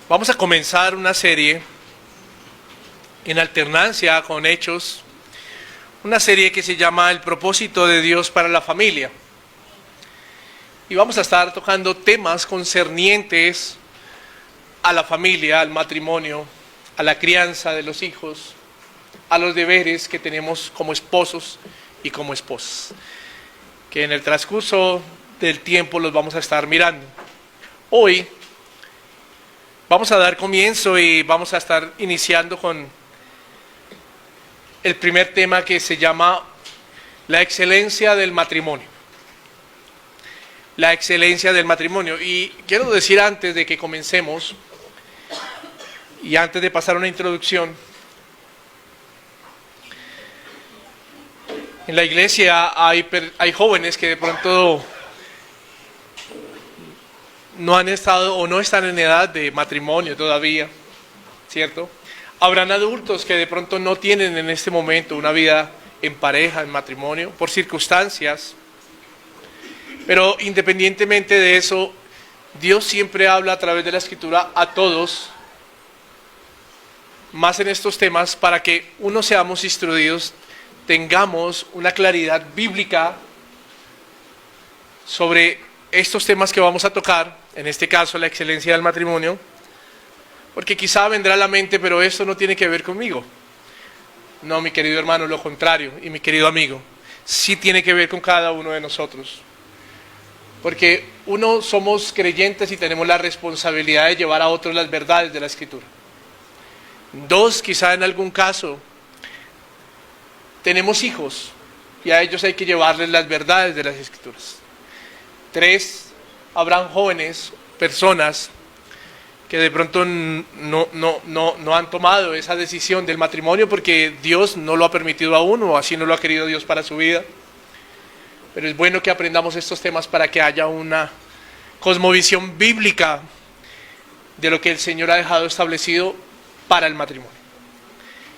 Vamos a comenzar una serie en alternancia con Hechos, una serie que se llama El propósito de Dios para la familia. Y vamos a estar tocando temas concernientes a la familia, al matrimonio, a la crianza de los hijos, a los deberes que tenemos como esposos y como esposas, que en el transcurso del tiempo los vamos a estar mirando. Hoy vamos a dar comienzo y vamos a estar iniciando con el primer tema, que se llama la excelencia del matrimonio. La excelencia del matrimonio. Y quiero decir, antes de que comencemos y antes de pasar una introducción, en la iglesia hay jóvenes que de pronto no han estado o no están en edad de matrimonio todavía, ¿cierto? Habrán adultos que de pronto no tienen en este momento una vida en pareja, en matrimonio, por circunstancias. Pero independientemente de eso, Dios siempre habla a través de la Escritura a todos, más en estos temas, para que seamos instruidos, tengamos una claridad bíblica sobre estos temas que vamos a tocar, en este caso la excelencia del matrimonio, porque quizá vendrá a la mente, pero esto no tiene que ver conmigo. No, mi querido hermano, lo contrario, y mi querido amigo, sí tiene que ver con cada uno de nosotros. Porque somos creyentes y tenemos la responsabilidad de llevar a otros las verdades de la Escritura. Dos, quizá en algún caso, tenemos hijos y a ellos hay que llevarles las verdades de las Escrituras. Tres, habrán jóvenes, personas que de pronto no han tomado esa decisión del matrimonio porque Dios no lo ha permitido aún, o así no lo ha querido Dios para su vida. Pero es bueno que aprendamos estos temas para que haya una cosmovisión bíblica de lo que el Señor ha dejado establecido para el matrimonio.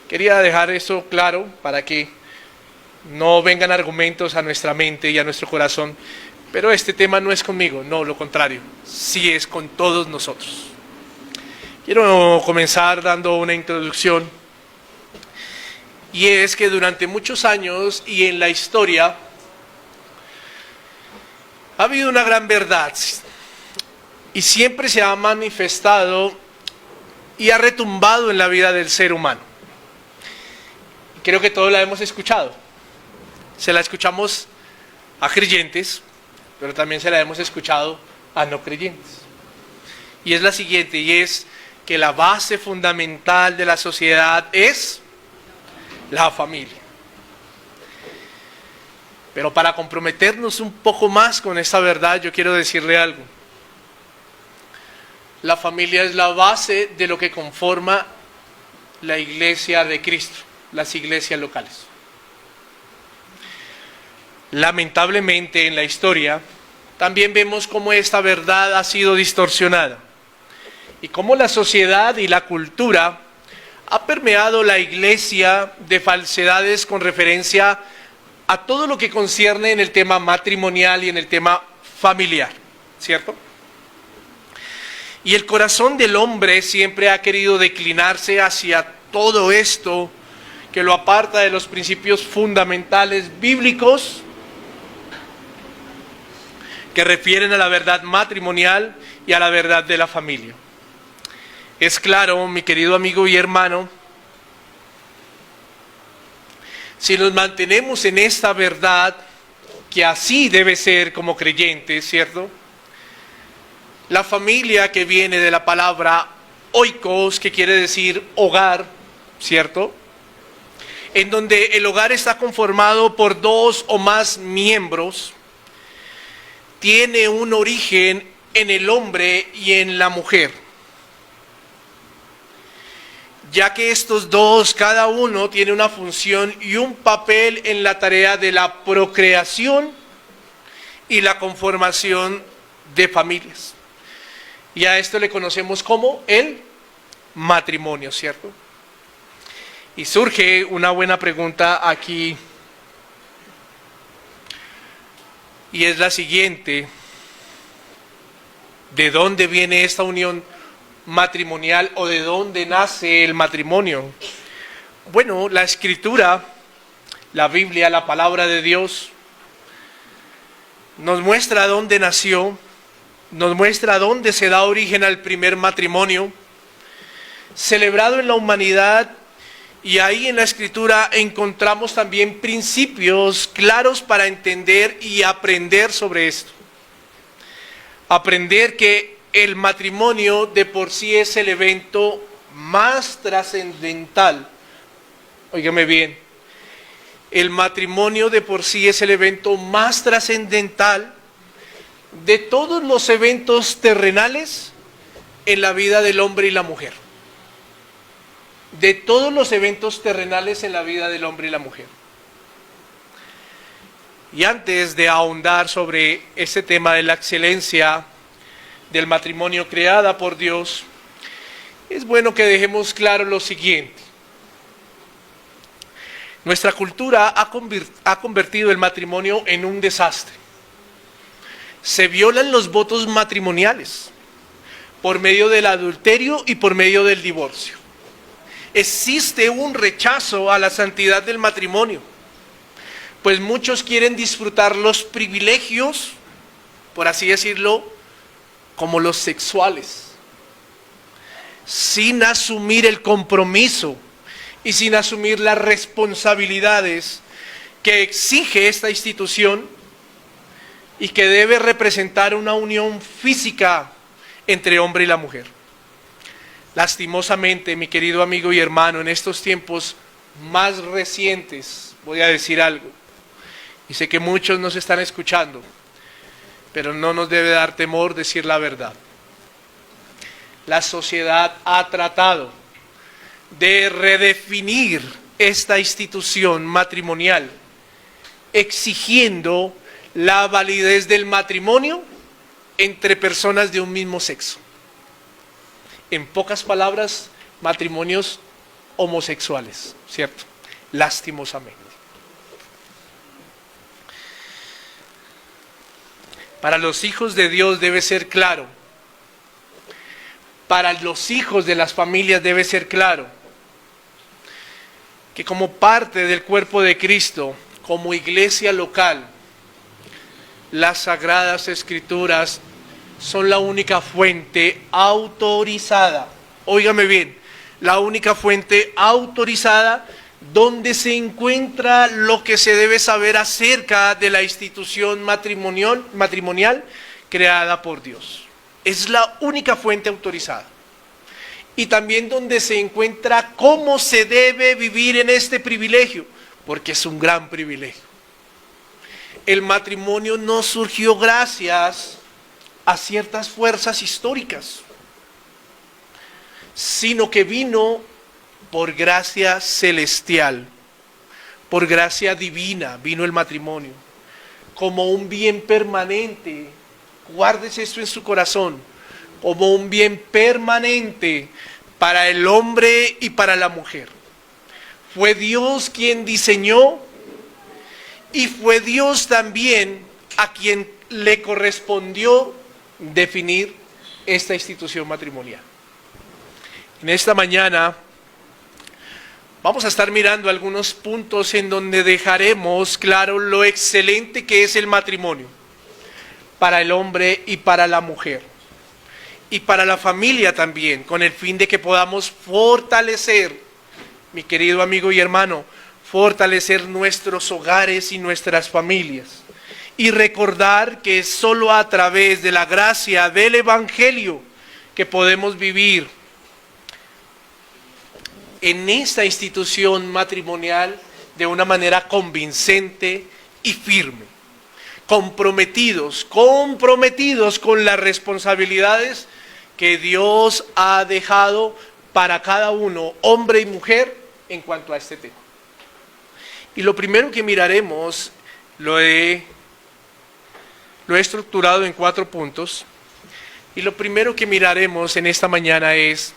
Quería dejar eso claro para que no vengan argumentos a nuestra mente y a nuestro corazón. Pero este tema no es conmigo, no, lo contrario, sí es con todos nosotros. Quiero comenzar dando una introducción, y es que durante muchos años y en la historia ha habido una gran verdad, y siempre se ha manifestado y ha retumbado en la vida del ser humano. Creo que todos la hemos escuchado. Se la escuchamos a creyentes, pero también se la hemos escuchado a no creyentes. Y es la siguiente, y es que la base fundamental de la sociedad es la familia. Pero para comprometernos un poco más con esta verdad, yo quiero decirle algo. La familia es la base de lo que conforma la iglesia de Cristo, las iglesias locales. Lamentablemente en la historia también vemos cómo esta verdad ha sido distorsionada y cómo la sociedad y la cultura ha permeado la iglesia de falsedades con referencia a todo lo que concierne en el tema matrimonial y en el tema familiar, ¿cierto? Y el corazón del hombre siempre ha querido declinarse hacia todo esto que lo aparta de los principios fundamentales bíblicos que refieren a la verdad matrimonial y a la verdad de la familia. Es claro, mi querido amigo y hermano, si nos mantenemos en esta verdad, que así debe ser como creyentes, ¿cierto? La familia, que viene de la palabra oikos, que quiere decir hogar, ¿cierto? En donde el hogar está conformado por dos o más miembros, tiene un origen en el hombre y en la mujer, ya que estos dos, cada uno tiene una función y un papel en la tarea de la procreación y la conformación de familias. Y a esto le conocemos como el matrimonio, ¿cierto? Y surge una buena pregunta aquí, y es la siguiente: ¿de dónde viene esta unión matrimonial o de dónde nace el matrimonio. Bueno, la Escritura, la Biblia, la palabra de Dios, nos muestra dónde nació, nos muestra dónde se da origen al primer matrimonio, celebrado en la humanidad, y ahí en la Escritura encontramos también principios claros para entender y aprender sobre esto. Aprender que el matrimonio de por sí es el evento más trascendental. Óigame bien, el matrimonio de por sí es el evento más trascendental de todos los eventos terrenales en la vida del hombre y la mujer. De todos los eventos terrenales en la vida del hombre y la mujer. Y antes de ahondar sobre este tema de la excelencia del matrimonio creada por Dios, es bueno que dejemos claro lo siguiente. Nuestra cultura ha convertido el matrimonio en un desastre. Se violan los votos matrimoniales por medio del adulterio y por medio del divorcio. Existe un rechazo a la santidad del matrimonio, pues muchos quieren disfrutar los privilegios, por así decirlo, como los sexuales, sin asumir el compromiso y sin asumir las responsabilidades que exige esta institución y que debe representar una unión física entre hombre y la mujer. Lastimosamente, mi querido amigo y hermano, en estos tiempos más recientes, voy a decir algo, y sé que muchos nos están escuchando, pero no nos debe dar temor decir la verdad. La sociedad ha tratado de redefinir esta institución matrimonial, exigiendo la validez del matrimonio entre personas de un mismo sexo. En pocas palabras, matrimonios homosexuales, ¿cierto? Lastimosamente. Para los hijos de Dios debe ser claro, para los hijos de las familias debe ser claro, que como parte del cuerpo de Cristo, como iglesia local, las Sagradas Escrituras son la única fuente autorizada, óigame bien, la única fuente autorizada donde se encuentra lo que se debe saber acerca de la institución matrimonial creada por Dios. Es la única fuente autorizada. Y también donde se encuentra cómo se debe vivir en este privilegio, porque es un gran privilegio. El matrimonio no surgió gracias a ciertas fuerzas históricas, sino que vino por gracia celestial, por gracia divina, vino el matrimonio, como un bien permanente. Guárdese esto en su corazón, como un bien permanente para el hombre y para la mujer. Fue Dios quien diseñó y fue Dios también a quien le correspondió definir esta institución matrimonial. En esta mañana vamos a estar mirando algunos puntos en donde dejaremos claro lo excelente que es el matrimonio para el hombre y para la mujer y para la familia también, con el fin de que podamos fortalecer, mi querido amigo y hermano, fortalecer nuestros hogares y nuestras familias. Y recordar que es solo a través de la gracia del Evangelio que podemos vivir en esta institución matrimonial de una manera convincente y firme. Comprometidos con las responsabilidades que Dios ha dejado para cada uno, hombre y mujer, en cuanto a este tema. Y lo primero que miraremos lo he estructurado en 4 puntos, y lo primero que miraremos en esta mañana es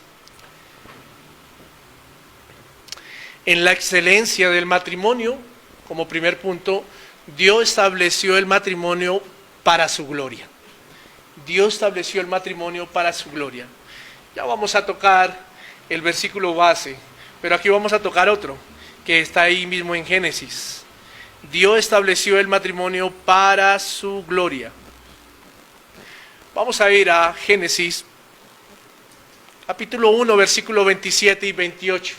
en la excelencia del matrimonio. Como primer punto, Dios estableció el matrimonio para su gloria. Dios estableció el matrimonio para su gloria. Ya vamos a tocar el versículo base, pero aquí vamos a tocar otro, que está ahí mismo en Génesis. Dios estableció el matrimonio para su gloria. Vamos a ir a Génesis, capítulo 1, versículo 27 y 28.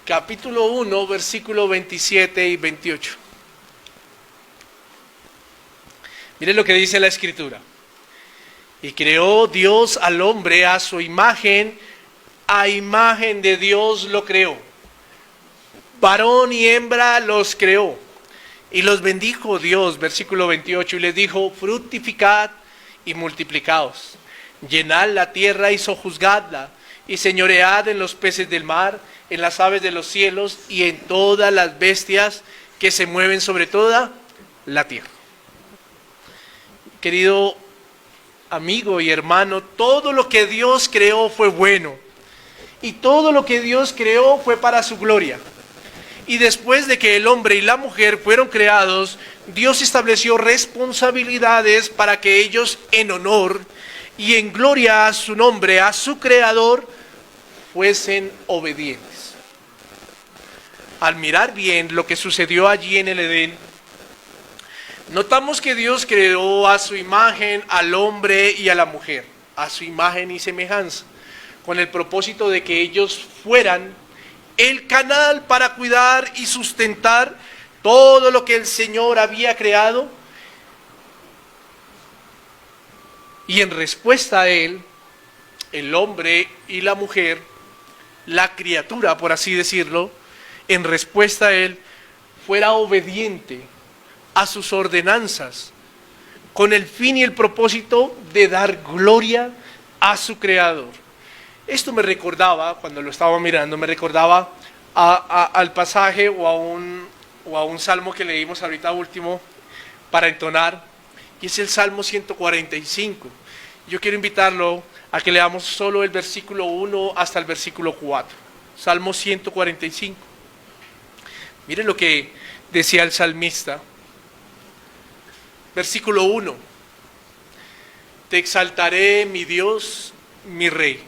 Capítulo 1, versículo 27 y 28. Miren lo que dice la Escritura. Y creó Dios al hombre a su imagen, a imagen de Dios lo creó. Varón y hembra los creó. Y los bendijo Dios, versículo 28, y les dijo, fructificad y multiplicaos. Llenad la tierra y sojuzgadla, y señoread en los peces del mar, en las aves de los cielos y en todas las bestias que se mueven sobre toda la tierra. Querido amigo y hermano, todo lo que Dios creó fue bueno. Y todo lo que Dios creó fue para su gloria. Y después de que el hombre y la mujer fueron creados, Dios estableció responsabilidades para que ellos en honor y en gloria a su nombre, a su creador, fuesen obedientes. Al mirar bien lo que sucedió allí en el Edén, notamos que Dios creó a su imagen al hombre y a la mujer, a su imagen y semejanza, con el propósito de que ellos fueran el canal para cuidar y sustentar todo lo que el Señor había creado. Y en respuesta a Él, el hombre y la mujer, la criatura, por así decirlo, en respuesta a Él, fuera obediente a sus ordenanzas, con el fin y el propósito de dar gloria a su Creador. Esto me recordaba, cuando lo estaba mirando, me recordaba al pasaje o a un salmo que leímos ahorita último para entonar, y es el Salmo 145. Yo quiero invitarlo a que leamos solo el versículo 1 hasta el versículo 4. Salmo 145. Miren lo que decía el salmista. Versículo 1. Te exaltaré, mi Dios, mi Rey,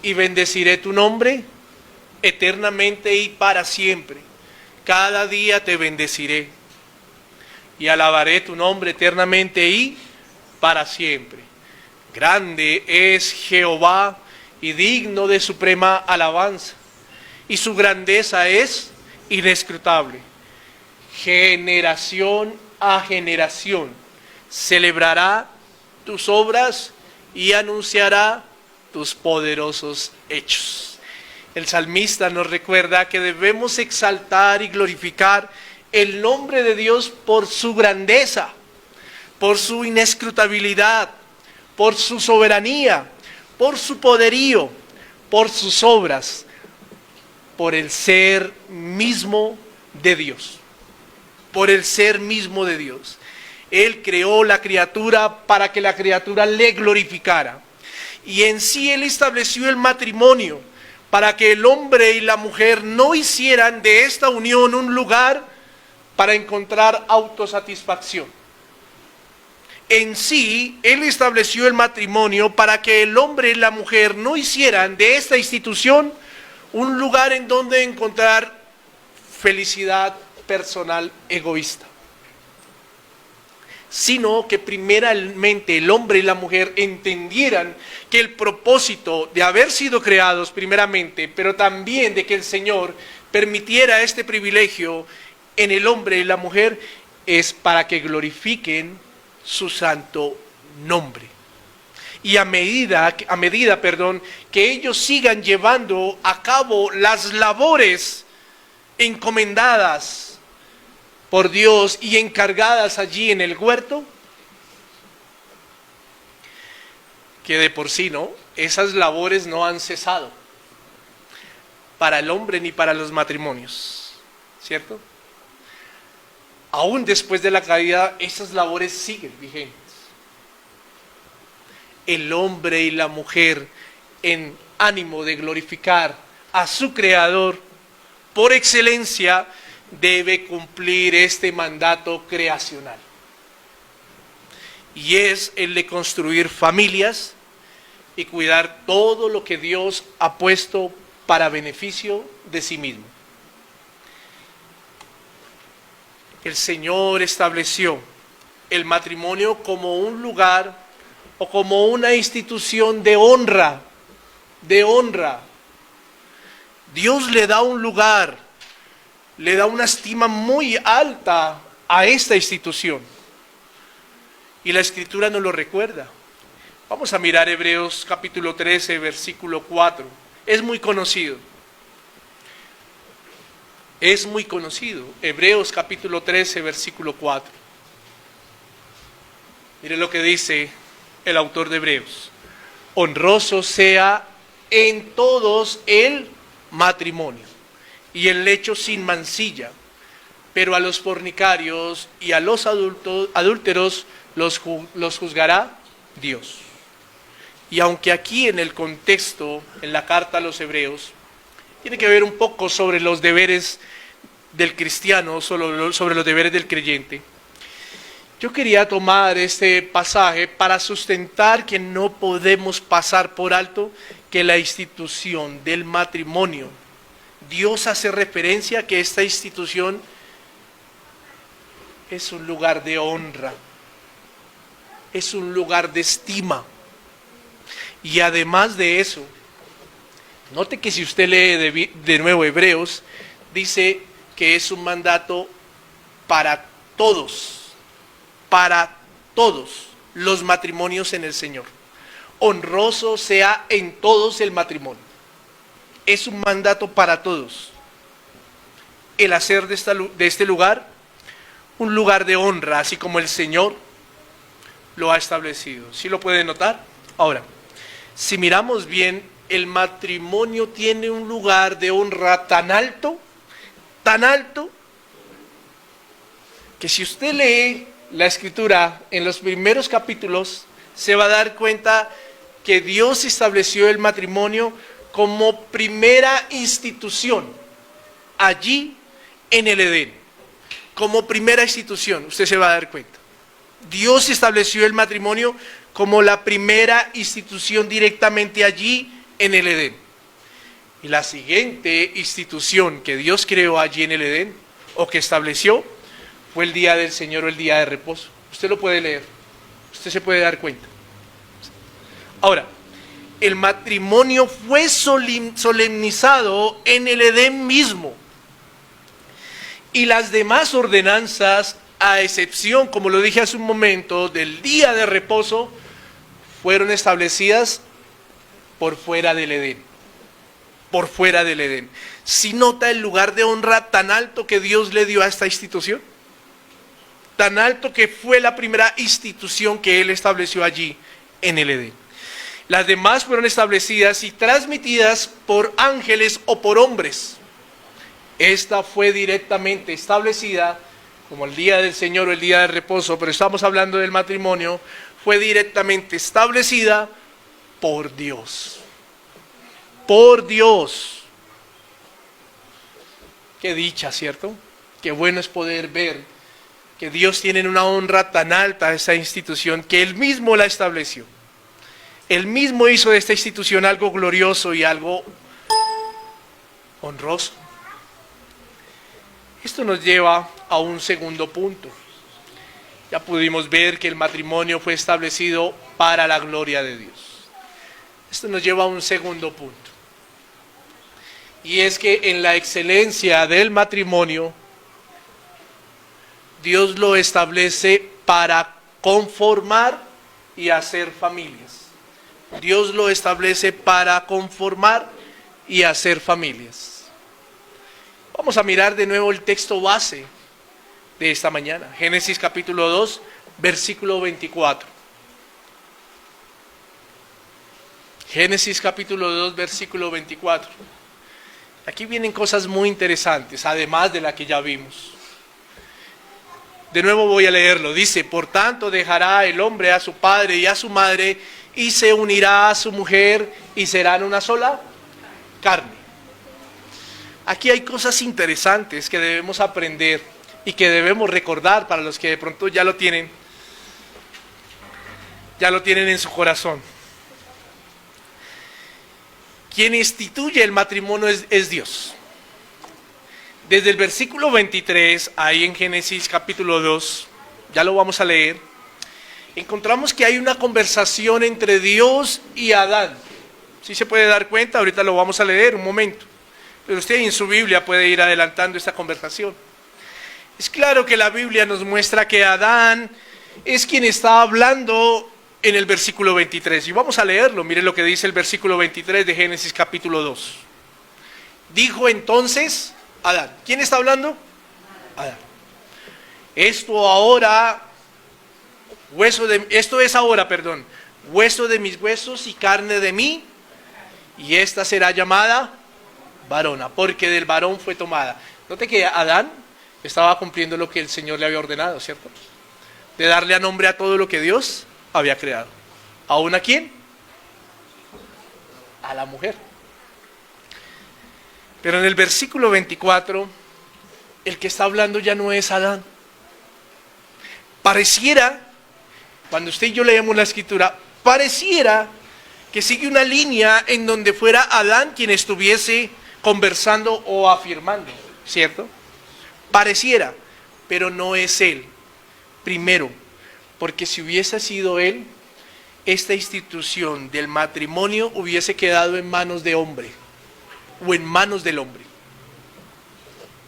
y bendeciré tu nombre eternamente y para siempre. Cada día te bendeciré y alabaré tu nombre eternamente y para siempre. Grande es Jehová y digno de suprema alabanza, y su grandeza es inescrutable. Generación a generación celebrará tus obras y anunciará tus poderosos hechos. El salmista nos recuerda que debemos exaltar y glorificar el nombre de Dios por su grandeza, por su inescrutabilidad, por su soberanía, por su poderío, por sus obras, por el ser mismo de Dios. Por el ser mismo de Dios. Él creó la criatura para que la criatura le glorificara. Y en sí Él estableció el matrimonio para que el hombre y la mujer no hicieran de esta unión un lugar para encontrar autosatisfacción. En sí, Él estableció el matrimonio para que el hombre y la mujer no hicieran de esta institución un lugar en donde encontrar felicidad personal egoísta, sino que primeramente el hombre y la mujer entendieran que el propósito de haber sido creados primeramente, pero también de que el Señor permitiera este privilegio en el hombre y la mujer, es para que glorifiquen su santo nombre. Y a medida que ellos sigan llevando a cabo las labores encomendadas por Dios y encargadas allí en el huerto, que de por sí esas labores no han cesado para el hombre ni para los matrimonios, ¿cierto? Aún después de la caída, esas labores siguen vigentes. El hombre y la mujer, en ánimo de glorificar a su Creador, por excelencia, debe cumplir este mandato creacional. y es el de construir familias y cuidar todo lo que Dios ha puesto para beneficio de sí mismo. El Señor estableció el matrimonio como un lugar o como una institución de honra, de honra. Dios le da un lugar, le da una estima muy alta a esta institución. Y la Escritura nos lo recuerda. Vamos a mirar Hebreos capítulo 13, versículo 4. Es muy conocido. Es muy conocido. Hebreos capítulo 13, versículo 4. Mire lo que dice el autor de Hebreos. Honroso sea en todos el matrimonio y el lecho sin mancilla, pero a los fornicarios y a los adúlteros los juzgará Dios. Y aunque aquí en el contexto, en la carta a los Hebreos, tiene que ver un poco sobre los deberes del cristiano, sobre los deberes del creyente, yo quería tomar este pasaje para sustentar que no podemos pasar por alto que la institución del matrimonio, Dios hace referencia a que esta institución es un lugar de honra, es un lugar de estima. Y además de eso, note que si usted lee de nuevo Hebreos, dice que es un mandato para todos los matrimonios en el Señor. Honroso sea en todos el matrimonio. Es un mandato para todos. El hacer de este lugar un lugar de honra, así como el Señor lo ha establecido. ¿Sí lo pueden notar? Ahora, si miramos bien, el matrimonio tiene un lugar de honra tan alto, que si usted lee la Escritura en los primeros capítulos, se va a dar cuenta que Dios estableció el matrimonio como primera institución allí en el Edén. Como primera institución, usted se va a dar cuenta. Dios estableció el matrimonio como la primera institución directamente allí en el Edén. Y la siguiente institución que Dios creó allí en el Edén, o que estableció, fue el día del Señor o el día de reposo. Usted lo puede leer, usted se puede dar cuenta. Ahora, el matrimonio fue solemnizado en el Edén mismo. Y las demás ordenanzas, a excepción, como lo dije hace un momento, del día de reposo, fueron establecidas por fuera del Edén. Por fuera del Edén. ¿Sí nota el lugar de honra tan alto que Dios le dio a esta institución? Tan alto que fue la primera institución que Él estableció allí en el Edén. Las demás fueron establecidas y transmitidas por ángeles o por hombres. Esta fue directamente establecida, como el día del Señor o el día de reposo, pero estamos hablando del matrimonio, fue directamente establecida por Dios. Por Dios. Qué dicha, ¿cierto? Qué bueno es poder ver que Dios tiene una honra tan alta a esta institución que Él mismo la estableció. Él mismo hizo de esta institución algo glorioso y algo honroso. Esto nos lleva a un segundo punto. Ya pudimos ver que el matrimonio fue establecido para la gloria de Dios. Esto nos lleva a un segundo punto. Y es que en la excelencia del matrimonio, Dios lo establece para conformar y hacer familias. Dios lo establece para conformar y hacer familias. Vamos a mirar de nuevo el texto base de esta mañana. Génesis capítulo 2, versículo 24. Génesis capítulo 2, versículo 24. Aquí vienen cosas muy interesantes, además de la que ya vimos. De nuevo voy a leerlo. Dice, por tanto dejará el hombre a su padre y a su madre y se unirá a su mujer y serán una sola carne. Aquí hay cosas interesantes que debemos aprender y que debemos recordar para los que de pronto ya lo tienen. ya lo tienen en su corazón. Quien instituye el matrimonio es Dios. Desde el versículo 23, ahí en Génesis capítulo 2, ya lo vamos a leer, encontramos que hay una conversación entre Dios y Adán. Si se puede dar cuenta, ahorita lo vamos a leer un momento, pero usted en su Biblia puede ir adelantando esta conversación. Es claro que la Biblia nos muestra que Adán es quien está hablando en el versículo 23, y vamos a leerlo. Mire lo que dice el versículo 23 de Génesis capítulo 2. Dijo entonces Adán. ¿Quién está hablando? Adán. Esto es ahora, hueso de mis huesos y carne de mí, y esta será llamada varona, porque del varón fue tomada. Note que Adán estaba cumpliendo lo que el Señor le había ordenado, ¿cierto? De darle a nombre a todo lo que Dios había creado. ¿Aún a quién? A la mujer. Pero en el versículo 24, el que está hablando ya no es Adán. Pareciera, cuando usted y yo leemos la escritura, pareciera que sigue una línea en donde fuera Adán quien estuviese conversando o afirmando, ¿cierto? Pareciera, pero no es él. Primero, porque si hubiese sido él, esta institución del matrimonio hubiese quedado en manos de hombre, o en manos del hombre.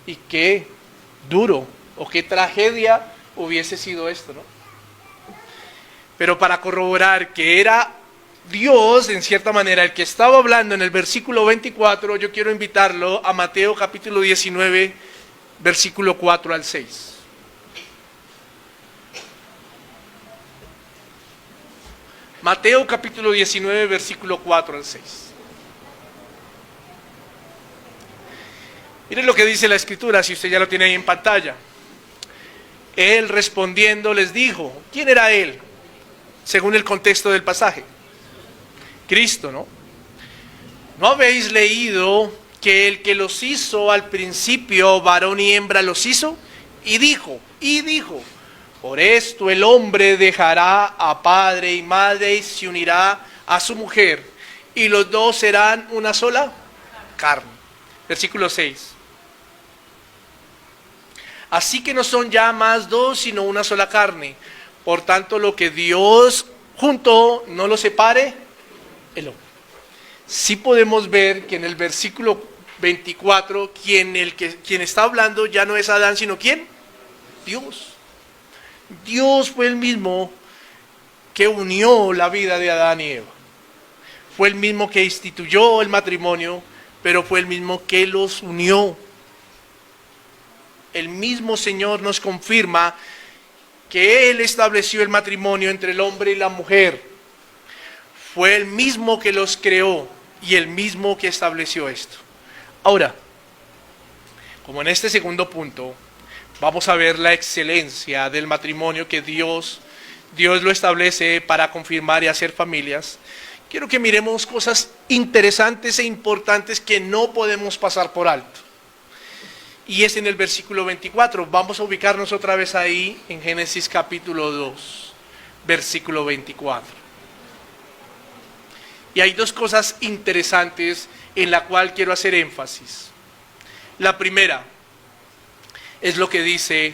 Y qué duro, o qué tragedia hubiese sido esto, ¿no? Pero para corroborar que era Dios, en cierta manera, el que estaba hablando en el versículo 24, yo quiero invitarlo a Mateo capítulo 19, versículo 4 al 6. Mateo capítulo 19, versículo 4 al 6. Miren lo que dice la escritura, si usted ya lo tiene ahí en pantalla. Él respondiendo les dijo, ¿quién era él? Según el contexto del pasaje. Cristo, ¿no? ¿No habéis leído que el que los hizo al principio, varón y hembra los hizo? Y dijo, por esto el hombre dejará a padre y madre y se unirá a su mujer, y los dos serán una sola carne. Versículo 6. Así que no son ya más dos, sino una sola carne. Por tanto, lo que Dios juntó, no lo separe el hombre. Sí podemos ver que en el versículo 24, quien está hablando ya no es Adán, sino ¿quién? Dios. Dios fue el mismo que unió la vida de Adán y Eva. Fue el mismo que instituyó el matrimonio, pero fue el mismo que los unió. El mismo Señor nos confirma que Él estableció el matrimonio entre el hombre y la mujer. Fue el mismo que los creó y el mismo que estableció esto. Ahora, como en este segundo punto, vamos a ver la excelencia del matrimonio que Dios lo establece para confirmar y hacer familias. Quiero que miremos cosas interesantes e importantes que no podemos pasar por alto. Y es en el versículo 24. Vamos a ubicarnos otra vez ahí en Génesis capítulo 2, versículo 24. Y hay dos cosas interesantes en la cual quiero hacer énfasis. La primera es lo que dice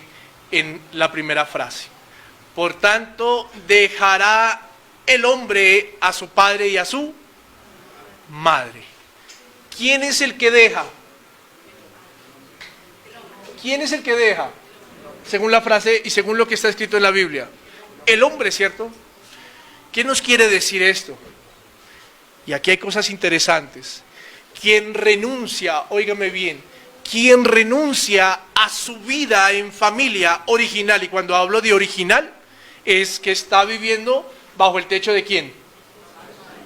en la primera frase. Por tanto, dejará el hombre a su padre y a su madre. ¿Quién es el que deja? ¿Quién es el que deja? Según la frase y según lo que está escrito en la Biblia. El hombre, ¿cierto? ¿Qué nos quiere decir esto? Y aquí hay cosas interesantes. Quien renuncia, óigame bien, quien renuncia a su vida en familia original, y cuando hablo de original, es que está viviendo bajo el techo de ¿quién?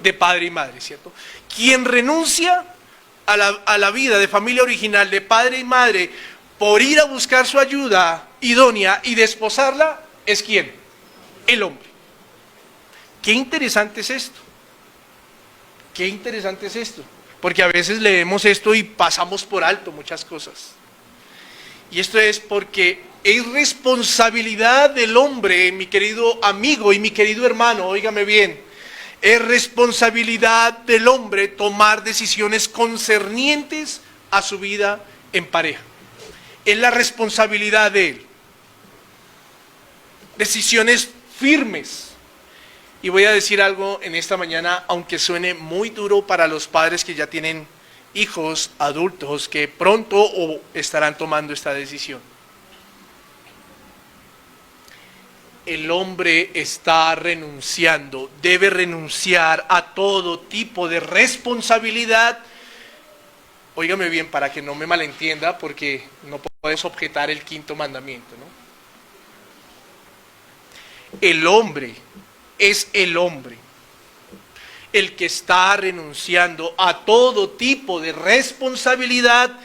De padre y madre, ¿cierto? Quien renuncia a la vida de familia original, de padre y madre, por ir a buscar su ayuda idónea y desposarla, ¿es quién? El hombre. Qué interesante es esto. Qué interesante es esto. Porque a veces leemos esto y pasamos por alto muchas cosas. Y esto es porque Es responsabilidad del hombre, mi querido amigo y mi querido hermano, óigame bien, es responsabilidad del hombre tomar decisiones concernientes a su vida en pareja. Es la responsabilidad de él. Decisiones firmes. Y voy a decir algo en esta mañana, aunque suene muy duro para los padres que ya tienen hijos adultos que pronto o estarán tomando esta decisión. El hombre está renunciando, debe renunciar a todo tipo de responsabilidad. Óigame bien para que no me malentienda, porque no puedes objetar el quinto mandamiento, ¿no? El hombre es el hombre, el que está renunciando a todo tipo de responsabilidad,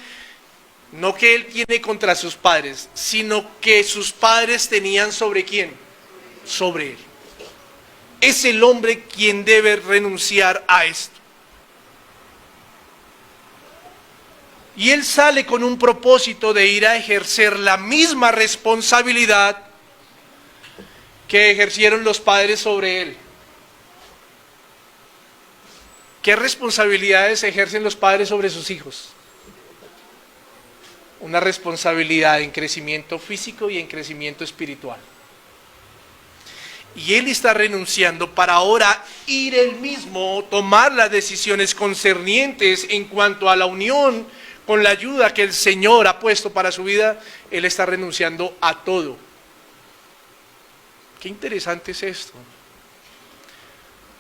no que él tiene contra sus padres, sino que sus padres tenían sobre quién, sobre él. Es el hombre quien debe renunciar a esto. Y él sale con un propósito de ir a ejercer la misma responsabilidad que ejercieron los padres sobre él. ¿Qué responsabilidades ejercen los padres sobre sus hijos? Una responsabilidad en crecimiento físico y en crecimiento espiritual. Y él está renunciando para ahora ir él mismo, tomar las decisiones concernientes en cuanto a la unión con la ayuda que el Señor ha puesto para su vida. Él está renunciando a todo. Qué interesante es esto.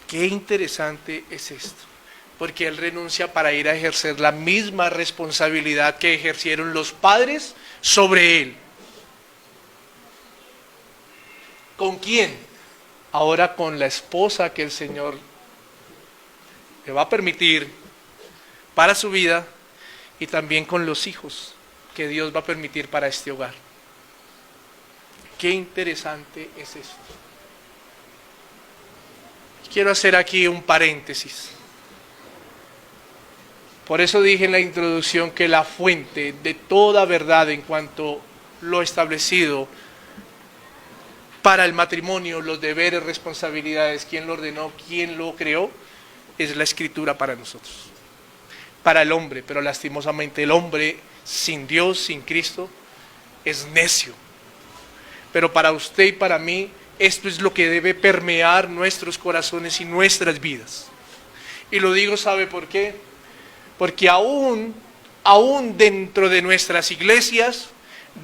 Qué interesante es esto. Porque él renuncia para ir a ejercer la misma responsabilidad que ejercieron los padres sobre él. ¿Con quién? Ahora con la esposa que el Señor le va a permitir para su vida, y también con los hijos que Dios va a permitir para este hogar. Qué interesante es esto. Quiero hacer aquí un paréntesis. Por eso dije en la introducción que la fuente de toda verdad en cuanto lo establecido para el matrimonio, los deberes, responsabilidades, quién lo ordenó, quién lo creó, es la Escritura para nosotros. Para el hombre, pero lastimosamente el hombre sin Dios, sin Cristo, es necio. Pero para usted y para mí, esto es lo que debe permear nuestros corazones y nuestras vidas. Y lo digo, ¿sabe por qué? Porque aún dentro de nuestras iglesias,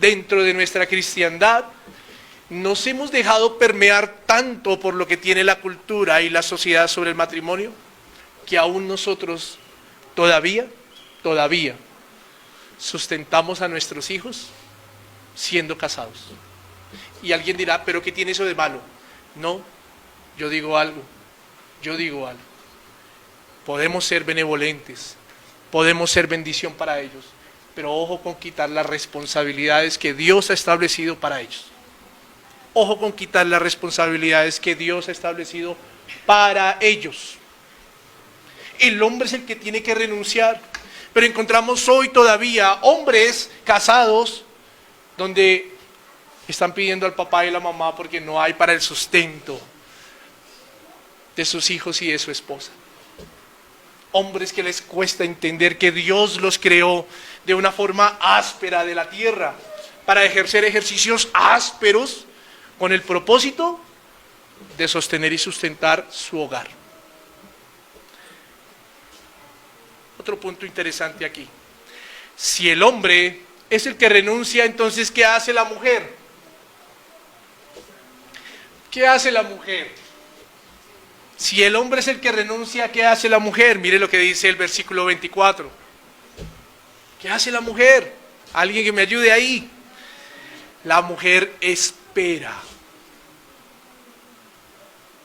dentro de nuestra cristiandad, nos hemos dejado permear tanto por lo que tiene la cultura y la sociedad sobre el matrimonio, que aún nosotros todavía sustentamos a nuestros hijos siendo casados. Y alguien dirá, ¿pero qué tiene eso de malo? No, yo digo algo. Podemos ser benevolentes, podemos ser bendición para ellos, pero ojo con quitar las responsabilidades que Dios ha establecido para ellos. Ojo con quitar las responsabilidades que Dios ha establecido para ellos. El hombre es el que tiene que renunciar, pero encontramos hoy todavía hombres casados donde están pidiendo al papá y la mamá porque no hay para el sustento de sus hijos y de su esposa. Hombres que les cuesta entender que Dios los creó de una forma áspera de la tierra para ejercer ejercicios ásperos con el propósito de sostener y sustentar su hogar. Otro punto interesante aquí. Si el hombre es el que renuncia, entonces ¿qué hace la mujer? ¿Qué hace la mujer? Si el hombre es el que renuncia, ¿qué hace la mujer? Mire lo que dice el versículo 24. ¿Qué hace la mujer? Alguien que me ayude ahí. La mujer espera.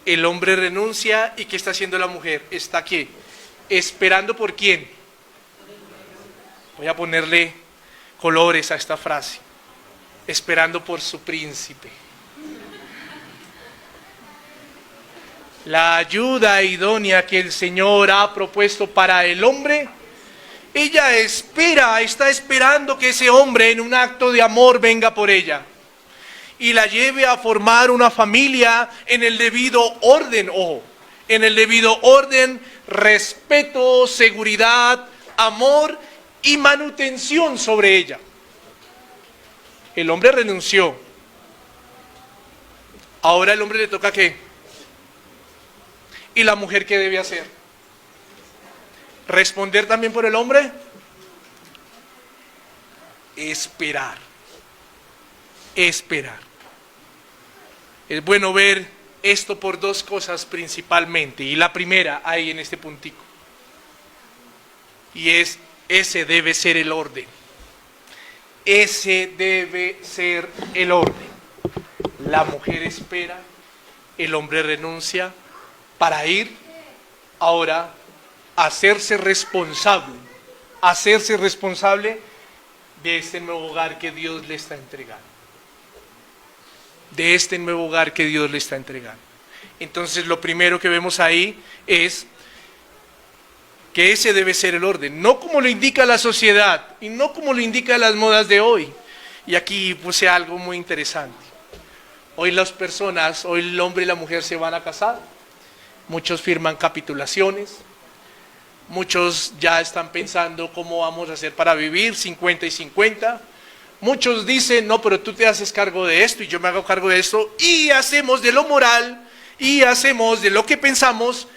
El hombre renuncia, ¿y qué está haciendo la mujer? Está aquí, esperando por quién. Voy a ponerle colores a esta frase. Esperando por su príncipe. La ayuda idónea que el Señor ha propuesto para el hombre, ella está esperando que ese hombre en un acto de amor venga por ella. y la lleve a formar una familia en el debido orden, ojo, en el debido orden, respeto, seguridad, amor y manutención sobre ella. El hombre renunció. Ahora el hombre le toca ¿qué? ¿Y la mujer qué debe hacer? ¿Responder también por el hombre? Esperar. Esperar. Es bueno ver esto por dos cosas principalmente. Y la primera, ahí en este puntico. Y es, ese debe ser el orden. Ese debe ser el orden. La mujer espera, el hombre renuncia para ir ahora a hacerse responsable de este nuevo hogar que Dios le está entregando. De este nuevo hogar que Dios le está entregando. Entonces lo primero que vemos ahí es que ese debe ser el orden, no como lo indica la sociedad y no como lo indican las modas de hoy. Y aquí puse algo muy interesante. Hoy las personas, hoy el hombre y la mujer se van a casar, muchos firman capitulaciones, muchos ya están pensando cómo vamos a hacer para vivir, 50 y 50. Muchos dicen, no, pero tú te haces cargo de esto y yo me hago cargo de esto, y hacemos de lo moral y hacemos de lo que pensamos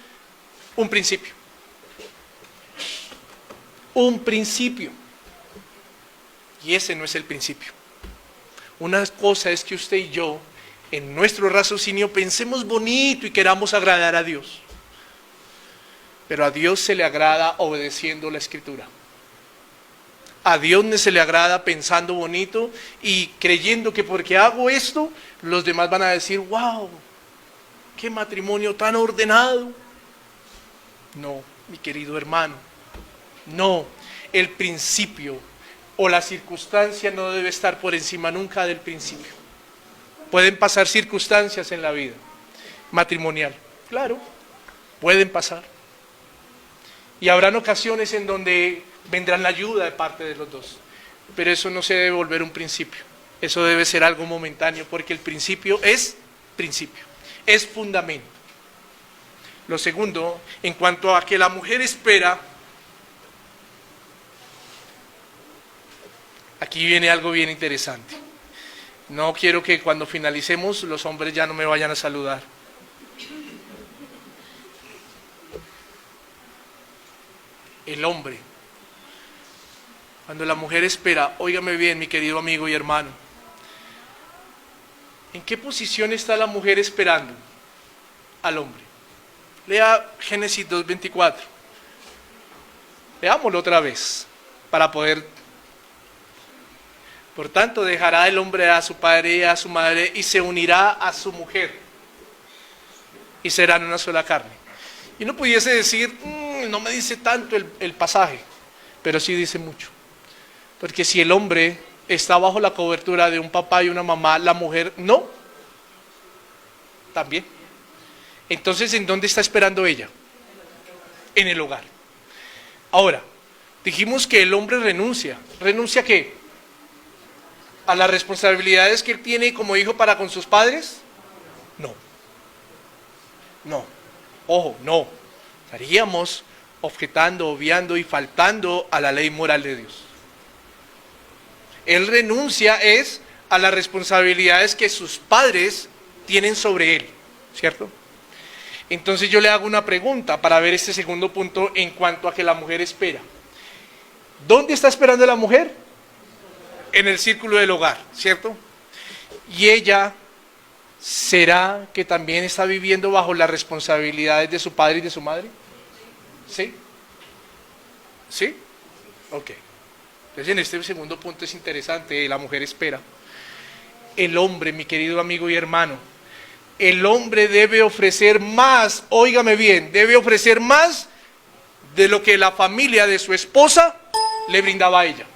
un principio. Un principio. Y ese no es el principio. Una cosa es que usted y yo, en nuestro raciocinio, pensemos bonito y queramos agradar a Dios. Pero a Dios se le agrada obedeciendo la Escritura. A Dios no se le agrada pensando bonito y creyendo que porque hago esto, los demás van a decir, wow, qué matrimonio tan ordenado. No, mi querido hermano, no, el principio o la circunstancia no debe estar por encima nunca del principio. Pueden pasar circunstancias en la vida matrimonial, claro, pueden pasar. Y habrán ocasiones en donde vendrán la ayuda de parte de los dos. Pero eso no se debe volver un principio. Eso debe ser algo momentáneo, porque el principio, es fundamento. Lo segundo, en cuanto a que la mujer espera, aquí viene algo bien interesante. No quiero que cuando finalicemos los hombres ya no me vayan a saludar. El hombre, cuando la mujer espera, óigame bien, mi querido amigo y hermano, ¿en qué posición está la mujer esperando al hombre? Lea Génesis 2:24. Leámoslo otra vez para poder. Por tanto, dejará el hombre a su padre y a su madre y se unirá a su mujer y serán una sola carne. Y no pudiese decir, no me dice tanto el pasaje, pero sí dice mucho. Porque si el hombre está bajo la cobertura de un papá y una mamá, la mujer no. También. Entonces, ¿en dónde está esperando ella? En el hogar. Ahora, dijimos que el hombre renuncia. ¿Renuncia a qué? ¿A las responsabilidades que él tiene como hijo para con sus padres? No. No. Ojo, no. Estaríamos objetando, obviando y faltando a la ley moral de Dios. Él renuncia a las responsabilidades que sus padres tienen sobre él, ¿cierto? Entonces yo le hago una pregunta para ver este segundo punto en cuanto a que la mujer espera. ¿Dónde está esperando la mujer? En el círculo del hogar, ¿cierto? Y ella, ¿será que también está viviendo bajo las responsabilidades de su padre y de su madre? ¿Sí? ¿Sí? Ok. Entonces en este segundo punto es interesante, la mujer espera. El hombre, mi querido amigo y hermano, el hombre debe ofrecer más, óigame bien, debe ofrecer más de lo que la familia de su esposa le brindaba a ella.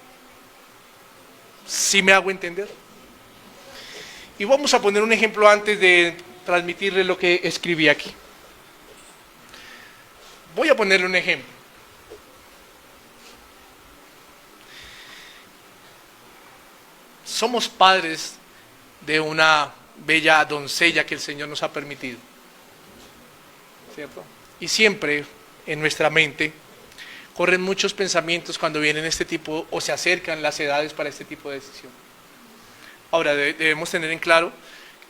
¿Sí me hago entender? Y vamos a poner un ejemplo antes de transmitirle lo que escribí aquí. Voy a ponerle un ejemplo. Somos padres de una bella doncella que el Señor nos ha permitido, ¿cierto? Y siempre en nuestra mente corren muchos pensamientos cuando vienen este tipo o se acercan las edades para este tipo de decisión. Ahora, debemos tener en claro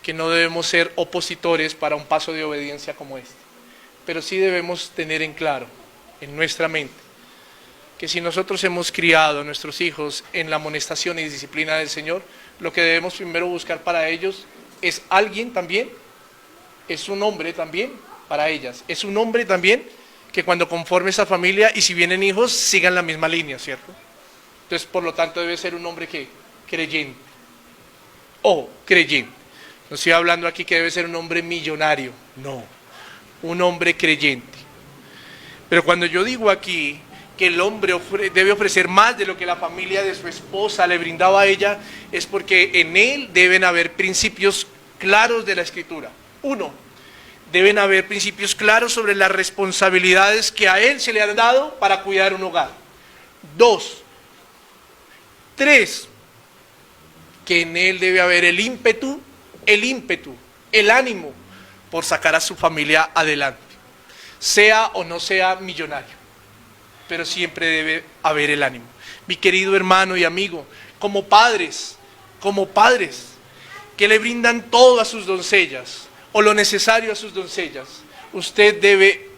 que no debemos ser opositores para un paso de obediencia como este, pero sí debemos tener en claro, en nuestra mente, que si nosotros hemos criado a nuestros hijos en la amonestación y disciplina del Señor, lo que debemos primero buscar para ellos es alguien también, es un hombre también para ellas, es un hombre también que cuando conforme esa familia y si vienen hijos sigan la misma línea, ¿cierto? Entonces, por lo tanto, debe ser un hombre que creyente, o creyente. No estoy hablando aquí que debe ser un hombre millonario, no, un hombre creyente. Pero cuando yo digo aquí que el hombre debe ofrecer más de lo que la familia de su esposa le brindaba a ella, es porque en él deben haber principios claros de la Escritura. Uno, deben haber principios claros sobre las responsabilidades que a él se le han dado para cuidar un hogar. Dos, tres, que en él debe haber el ímpetu, el ánimo por sacar a su familia adelante, sea o no sea millonario, pero siempre debe haber el ánimo. Mi querido hermano y amigo, como padres que le brindan todo a sus doncellas o lo necesario a sus doncellas, usted debe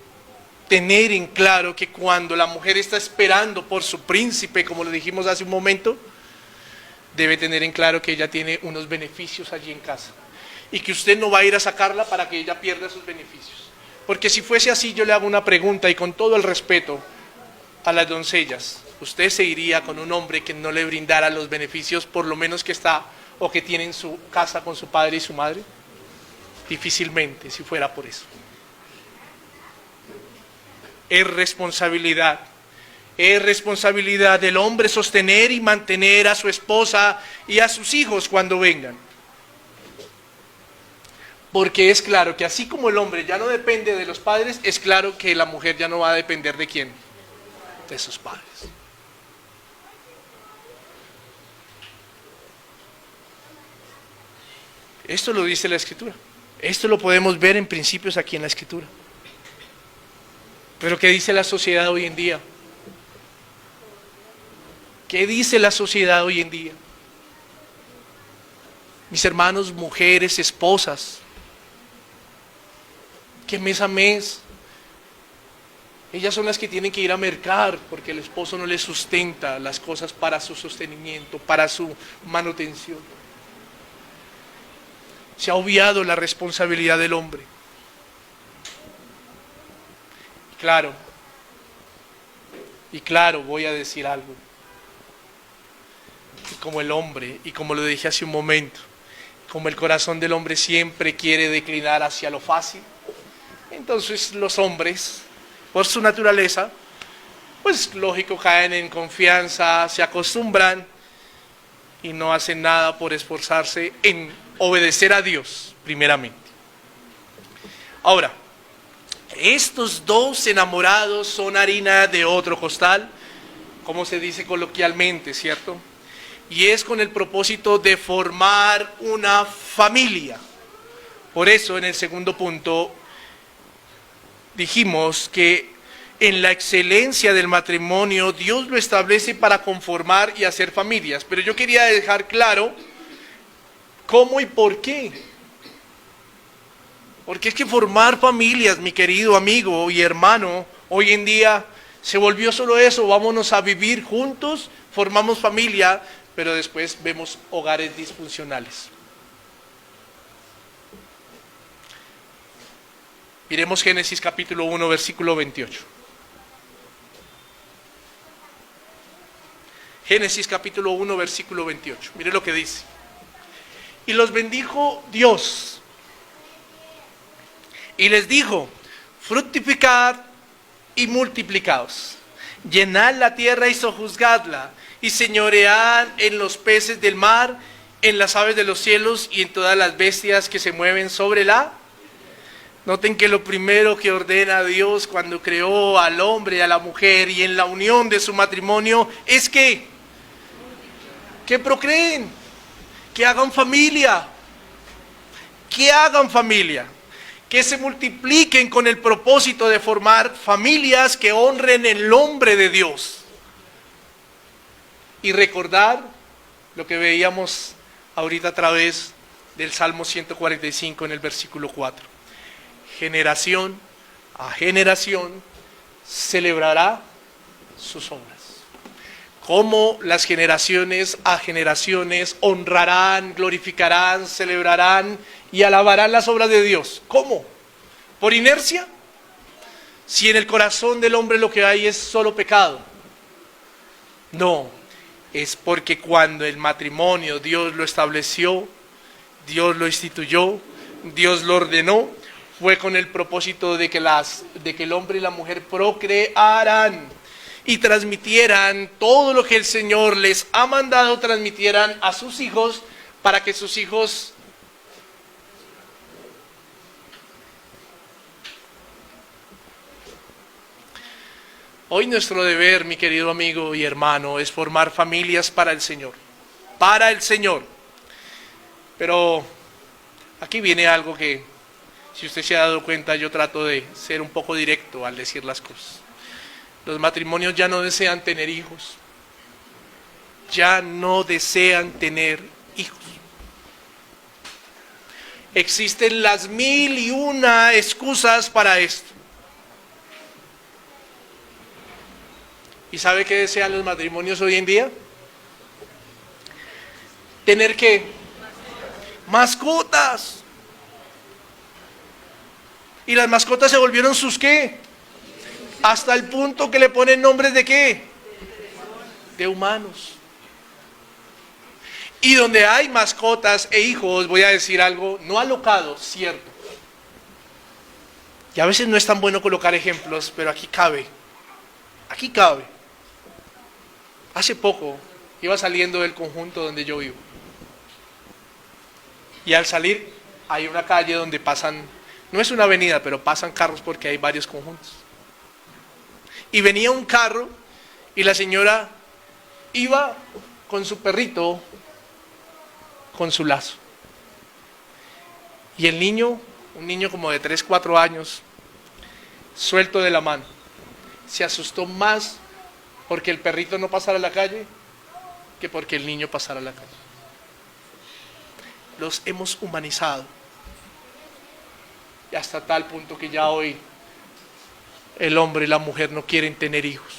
tener en claro que cuando la mujer está esperando por su príncipe, como lo dijimos hace un momento, debe tener en claro que ella tiene unos beneficios allí en casa y que usted no va a ir a sacarla para que ella pierda sus beneficios. Porque si fuese así, yo le hago una pregunta y con todo el respeto a las doncellas, ¿usted se iría con un hombre que no le brindara los beneficios por lo menos que está o que tiene en su casa con su padre y su madre? Difícilmente, si fuera por eso. Es responsabilidad del hombre sostener y mantener a su esposa y a sus hijos cuando vengan. Porque es claro que así como el hombre ya no depende de los padres, es claro que la mujer ya no va a depender ¿de quién? De sus padres. Esto lo dice la Escritura. Esto lo podemos ver en principios aquí en la Escritura. Pero ¿qué dice la sociedad hoy en día? ¿Qué dice la sociedad hoy en día? Mis hermanos, mujeres, esposas, que mes a mes, ellas son las que tienen que ir a mercar porque el esposo no les sustenta las cosas para su sostenimiento, para su manutención. Se ha obviado la responsabilidad del hombre. Y claro, voy a decir algo. Y como el hombre, y como lo dije hace un momento, como el corazón del hombre siempre quiere declinar hacia lo fácil, entonces los hombres, por su naturaleza, pues lógico, caen en confianza, se acostumbran y no hacen nada por esforzarse en obedecer a Dios, primeramente. Ahora, estos dos enamorados son harina de otro costal, como se dice coloquialmente, ¿cierto? Y es con el propósito de formar una familia. Por eso, en el segundo punto, dijimos que en la excelencia del matrimonio, Dios lo establece para conformar y hacer familias. Pero yo quería dejar claro cómo y por qué. Porque es que formar familias, mi querido amigo y hermano, hoy en día se volvió solo eso, vámonos a vivir juntos, formamos familia, pero después vemos hogares disfuncionales. Miremos Génesis capítulo 1, versículo 28. Génesis capítulo 1, versículo 28. Mire lo que dice. Y los bendijo Dios. Y les dijo, fructificad y multiplicaos. Llenad la tierra y sojuzgadla. Y señoread en los peces del mar, en las aves de los cielos y en todas las bestias que se mueven sobre la. Noten que lo primero que ordena Dios cuando creó al hombre y a la mujer y en la unión de su matrimonio es que procreen, que hagan familia, que hagan familia, que se multipliquen con el propósito de formar familias que honren el nombre de Dios. Y recordar lo que veíamos ahorita a través del Salmo 145 en el versículo 4. Generación a generación celebrará sus obras. Cómo las generaciones a generaciones honrarán, glorificarán, celebrarán y alabarán las obras de Dios. ¿Cómo? ¿Por inercia? Si en el corazón del hombre lo que hay es solo pecado. No, es porque cuando el matrimonio Dios lo estableció, Dios lo instituyó, Dios lo ordenó, fue con el propósito de que el hombre y la mujer procrearan y transmitieran todo lo que el Señor les ha mandado, transmitieran a sus hijos, para que sus hijos hoy nuestro deber, mi querido amigo y hermano, es formar familias para el Señor. Para el Señor. Pero aquí viene algo que, si usted se ha dado cuenta, yo trato de ser un poco directo al decir las cosas. Los matrimonios ya no desean tener hijos. Ya no desean tener hijos. Existen las 1001 excusas para esto. ¿Y sabe qué desean los matrimonios hoy en día? ¿Tener qué? Mascotas. ¿Y las mascotas se volvieron sus qué? Hasta el punto que le ponen nombres de qué? De humanos. Y donde hay mascotas e hijos, voy a decir algo, no alocados, cierto. Y a veces no es tan bueno colocar ejemplos, pero aquí cabe. Aquí cabe. Hace poco iba saliendo del conjunto donde yo vivo. Y al salir hay una calle donde pasan, no es una avenida, pero pasan carros porque hay varios conjuntos. Y venía un carro y la señora iba con su perrito, con su lazo. Y el niño, un niño como de 3, 4 años, suelto de la mano, se asustó más porque el perrito no pasara a la calle que porque el niño pasara a la calle. Los hemos humanizado. Y hasta tal punto que ya hoy el hombre y la mujer no quieren tener hijos.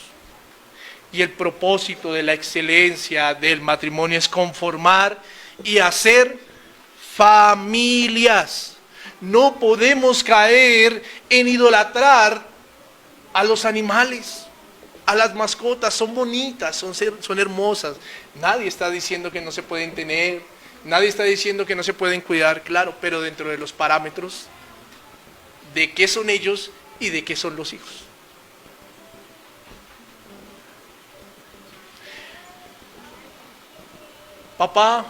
Y el propósito de la excelencia del matrimonio es conformar y hacer familias. No podemos caer en idolatrar a los animales, a las mascotas. Son bonitas, son hermosas. Nadie está diciendo que no se pueden tener, nadie está diciendo que no se pueden cuidar, claro, pero dentro de los parámetros de qué son ellos y de qué son los hijos. Papá,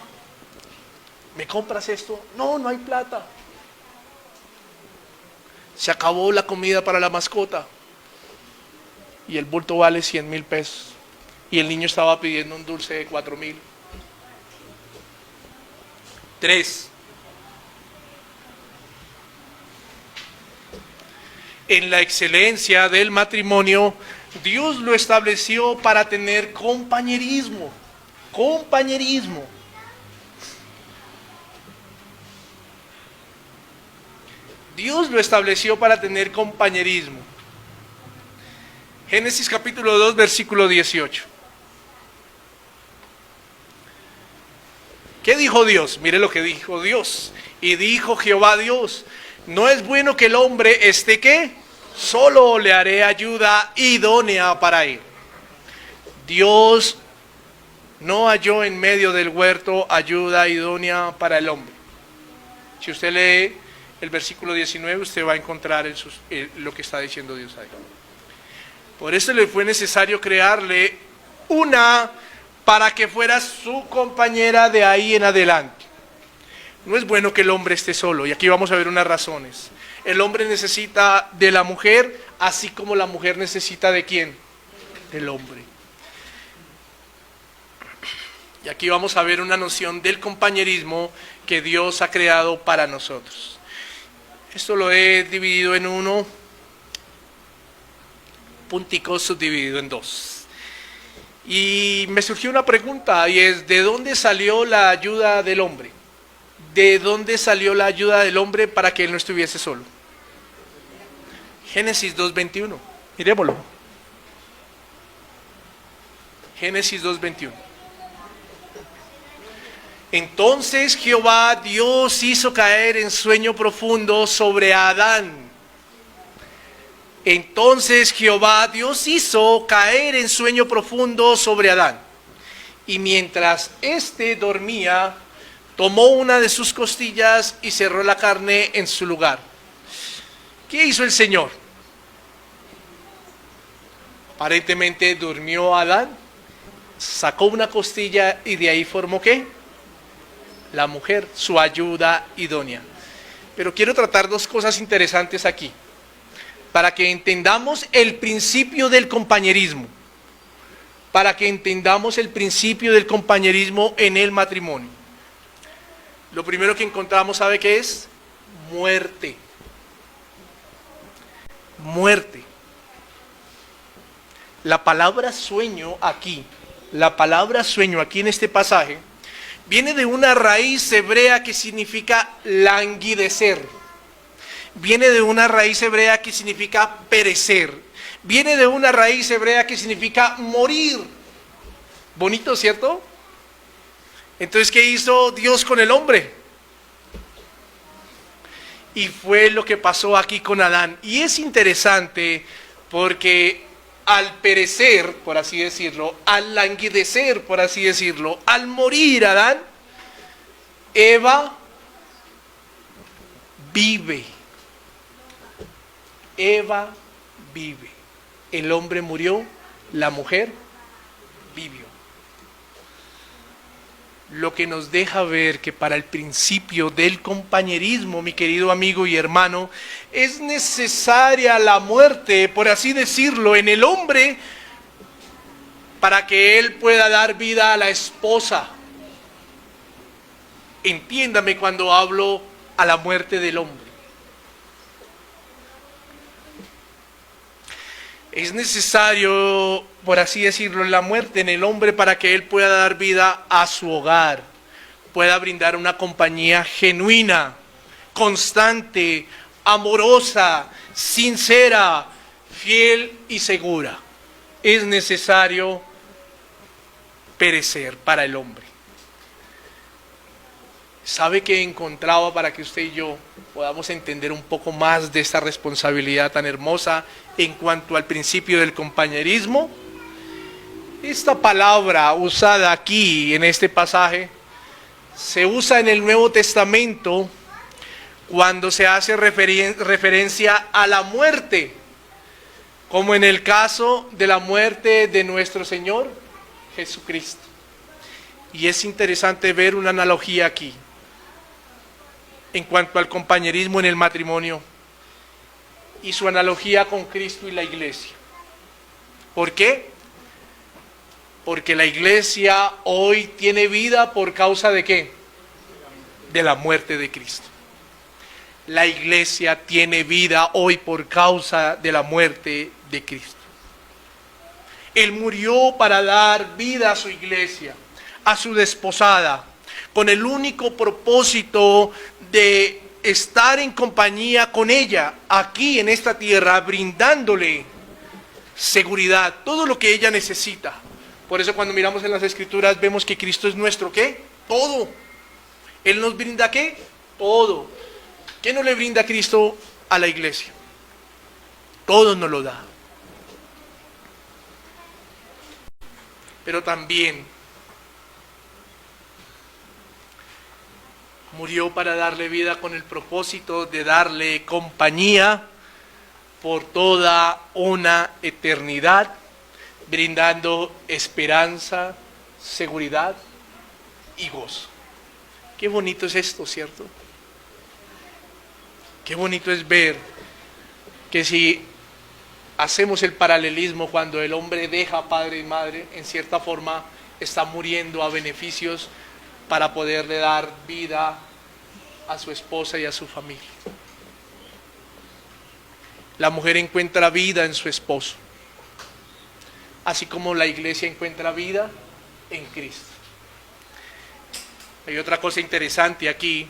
¿me compras esto? No, no hay plata. Se acabó la comida para la mascota. Y el bulto vale 100,000 pesos. Y el niño estaba pidiendo un dulce de 4,000. 3. En la excelencia del matrimonio, Dios lo estableció para tener compañerismo. Compañerismo. Dios lo estableció para tener compañerismo. Génesis capítulo 2, versículo 18. ¿Qué dijo Dios? Mire lo que dijo Dios. Y dijo Jehová Dios, no es bueno que el hombre esté ¿qué? Solo, le haré ayuda idónea para él. Dios no halló en medio del huerto ayuda idónea para el hombre. Si usted lee el versículo 19, usted va a encontrar lo que está diciendo Dios ahí. Por eso le fue necesario crearle una para que fuera su compañera de ahí en adelante. No es bueno que el hombre esté solo, y aquí vamos a ver unas razones. El hombre necesita de la mujer, así como la mujer necesita ¿de quién? Del hombre. Y aquí vamos a ver una noción del compañerismo que Dios ha creado para nosotros. Esto lo he dividido en uno, punticos subdividido en dos. Y me surgió una pregunta, y es: ¿de dónde salió la ayuda del hombre? ¿De dónde salió la ayuda del hombre para que él no estuviese solo? Génesis 2:21. Miremoslo. Génesis 2:21. Entonces Jehová Dios hizo caer en sueño profundo sobre Adán. Entonces Jehová Dios hizo caer en sueño profundo sobre Adán. Y mientras éste dormía, tomó una de sus costillas y cerró la carne en su lugar. ¿Qué hizo el Señor? Aparentemente durmió Adán, sacó una costilla y de ahí formó ¿qué? La mujer, su ayuda idónea. Pero quiero tratar dos cosas interesantes aquí, para que entendamos el principio del compañerismo, para que entendamos el principio del compañerismo en el matrimonio. Lo primero que encontramos, ¿sabe qué es? Muerte. Muerte. La palabra sueño aquí en este pasaje, viene de una raíz hebrea que significa languidecer. Viene de una raíz hebrea que significa perecer. Viene de una raíz hebrea que significa morir. Bonito, ¿cierto? Entonces, ¿qué hizo Dios con el hombre? Y fue lo que pasó aquí con Adán. Y es interesante porque al perecer, por así decirlo, al languidecer, por así decirlo, al morir Adán, Eva vive. Eva vive. El hombre murió, la mujer vivió. Lo que nos deja ver que para el principio del compañerismo, mi querido amigo y hermano, es necesaria la muerte, por así decirlo, en el hombre, para que él pueda dar vida a la esposa. Entiéndame cuando hablo a la muerte del hombre. Es necesario, por así decirlo, la muerte en el hombre para que él pueda dar vida a su hogar, pueda brindar una compañía genuina, constante, amorosa, sincera, fiel y segura. Es necesario perecer para el hombre. ¿Sabe qué encontraba para que usted y yo podamos entender un poco más de esta responsabilidad tan hermosa en cuanto al principio del compañerismo? Esta palabra usada aquí en este pasaje se usa en el Nuevo Testamento cuando se hace referencia a la muerte, como en el caso de la muerte de nuestro Señor Jesucristo. Y es interesante ver una analogía aquí en cuanto al compañerismo en el matrimonio y su analogía con Cristo y la iglesia. ¿Por qué? Porque la iglesia hoy tiene vida por causa de ¿qué? De la muerte de Cristo. La iglesia tiene vida hoy por causa de la muerte de Cristo. Él murió para dar vida a su iglesia, a su desposada, con el único propósito de estar en compañía con ella aquí en esta tierra, brindándole seguridad, todo lo que ella necesita. Por eso cuando miramos en las Escrituras vemos que Cristo es nuestro ¿qué? Todo. Él nos brinda ¿qué? Todo. ¿Qué no le brinda Cristo a la iglesia? Todo nos lo da. Pero también murió para darle vida con el propósito de darle compañía por toda una eternidad, brindando esperanza, seguridad y gozo. Qué bonito es esto, ¿cierto? Qué bonito es ver que si hacemos el paralelismo cuando el hombre deja a padre y madre, en cierta forma está muriendo a beneficios para poderle dar vida a su esposa y a su familia. La mujer encuentra vida en su esposo, así como la iglesia encuentra vida en Cristo. Hay otra cosa interesante aquí,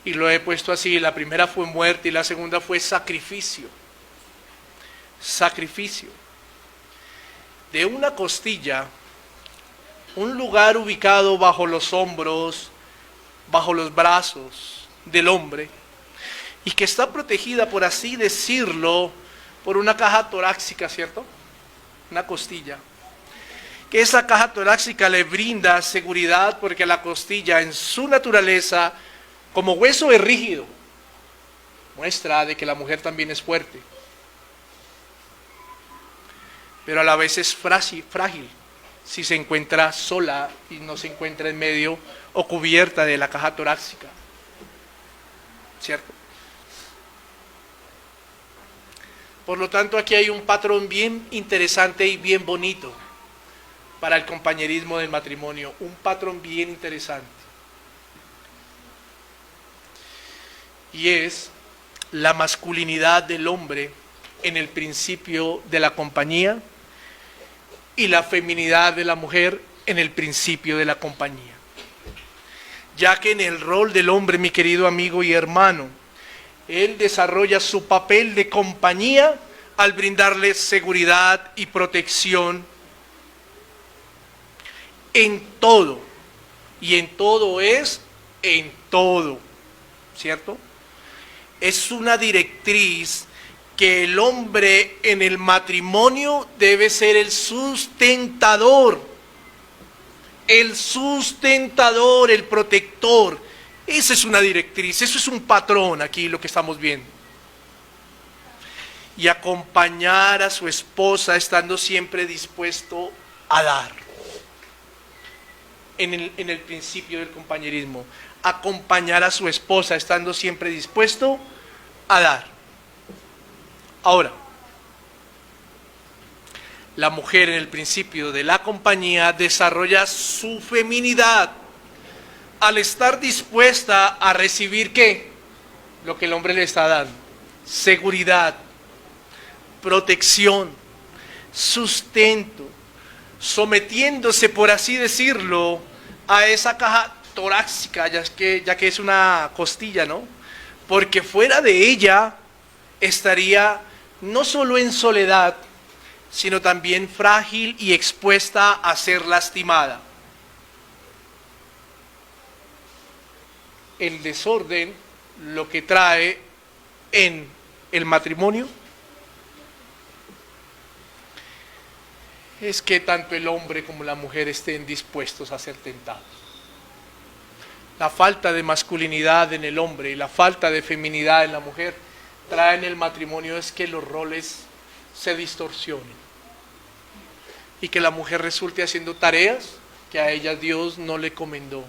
y lo he puesto así: la primera fue muerte y la segunda fue sacrificio. Sacrificio. De una costilla, un lugar ubicado bajo los hombros, bajo los brazos del hombre, y que está protegida, por así decirlo, por una caja torácica, ¿cierto? Una costilla. Que esa caja torácica le brinda seguridad, porque la costilla en su naturaleza, como hueso, es rígido. Muestra de que la mujer también es fuerte, pero a la vez es frágil si se encuentra sola y no se encuentra en medio o cubierta de la caja torácica, ¿cierto? Por lo tanto, aquí hay un patrón bien interesante y bien bonito para el compañerismo del matrimonio, un patrón bien interesante. Y es la masculinidad del hombre en el principio de la compañía y la feminidad de la mujer en el principio de la compañía. Ya que en el rol del hombre, mi querido amigo y hermano, él desarrolla su papel de compañía al brindarle seguridad y protección en todo. Y en todo es en todo, ¿cierto? Es una directriz que el hombre en el matrimonio debe ser el sustentador, el protector. Esa es una directriz, eso es un patrón aquí lo que estamos viendo. Y acompañar a su esposa estando siempre dispuesto a dar. En el principio del compañerismo, acompañar a su esposa estando siempre dispuesto a dar. Ahora, la mujer en el principio de la compañía desarrolla su feminidad al estar dispuesta a recibir ¿qué? Lo que el hombre le está dando: seguridad, protección, sustento, sometiéndose, por así decirlo, a esa caja torácica, ya que es una costilla, ¿no? Porque fuera de ella estaría no solo en soledad, sino también frágil y expuesta a ser lastimada. El desorden, lo que trae en el matrimonio, es que tanto el hombre como la mujer estén dispuestos a ser tentados. La falta de masculinidad en el hombre y la falta de feminidad en la mujer trae en el matrimonio es que los roles se distorsionen y que la mujer resulte haciendo tareas que a ella Dios no le encomendó,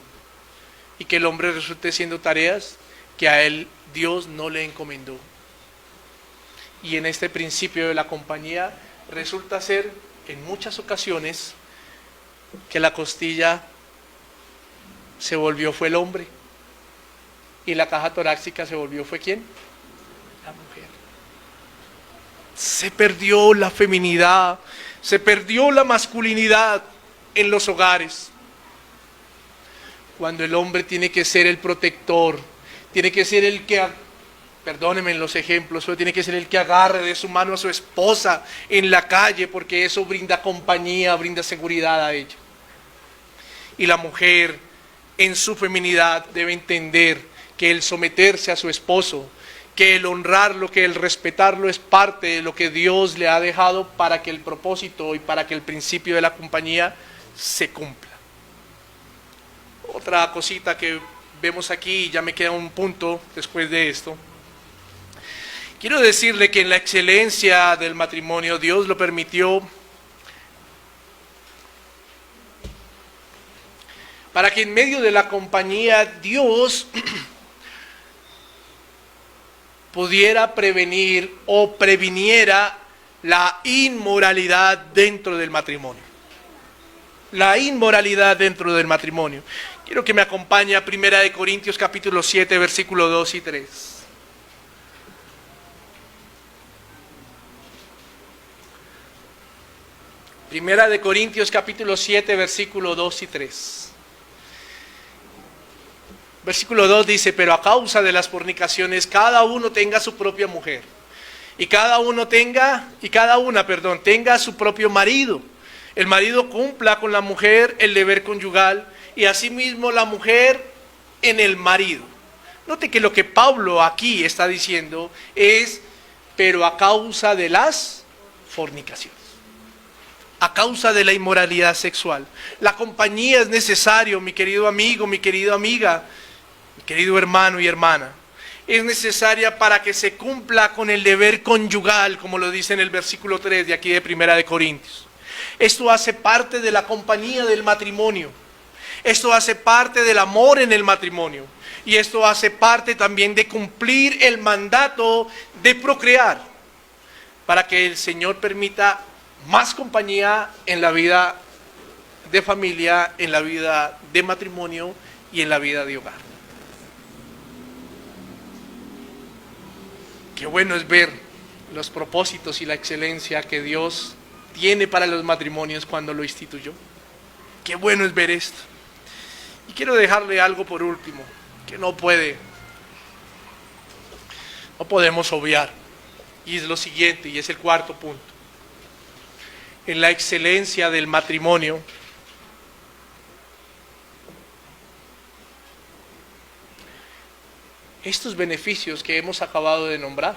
y que el hombre resulte haciendo tareas que a él Dios no le encomendó. Y en este principio de la compañía resulta ser en muchas ocasiones que la costilla fue el hombre, y la caja torácica fue ¿quién? La mujer. Se perdió la feminidad, se perdió la masculinidad en los hogares, cuando el hombre tiene que ser el protector, tiene que ser el que, perdónenme en los ejemplos, pero tiene que ser el que agarre de su mano a su esposa en la calle, porque eso brinda compañía, brinda seguridad a ella. Y la mujer en su feminidad debe entender que el someterse a su esposo, que el honrarlo, que el respetarlo es parte de lo que Dios le ha dejado para que el propósito y para que el principio de la compañía se cumpla. Otra cosita que vemos aquí, y ya me queda un punto después de esto. Quiero decirle que en la excelencia del matrimonio Dios lo permitió para que en medio de la compañía Dios pudiera prevenir o previniera la inmoralidad dentro del matrimonio. la inmoralidad dentro del matrimonio. Quiero que me acompañe a 1 Corintios capítulo 7, versículo 2 y 3. Primera de Corintios capítulo 7, versículo 2 y 3. Versículo 2 dice: pero a causa de las fornicaciones, cada uno tenga su propia mujer, y cada una tenga su propio marido. El marido cumpla con la mujer el deber conyugal, y asimismo la mujer en el marido. Note que lo que Pablo aquí está diciendo es: pero a causa de las fornicaciones, a causa de la inmoralidad sexual. La compañía es necesario, mi querido amigo, mi querida amiga, mi querido hermano y hermana. Es necesaria para que se cumpla con el deber conyugal, como lo dice en el versículo 3 de aquí de 1 Corintios. Esto hace parte de la compañía del matrimonio. Esto hace parte del amor en el matrimonio. Y esto hace parte también de cumplir el mandato de procrear, para que el Señor permita más compañía en la vida de familia, en la vida de matrimonio y en la vida de hogar. Qué bueno es ver los propósitos y la excelencia que Dios tiene para los matrimonios cuando lo instituyó. Qué bueno es ver esto. Y quiero dejarle algo por último, que no podemos obviar. Y es lo siguiente, y es el cuarto punto. En la excelencia del matrimonio, estos beneficios que hemos acabado de nombrar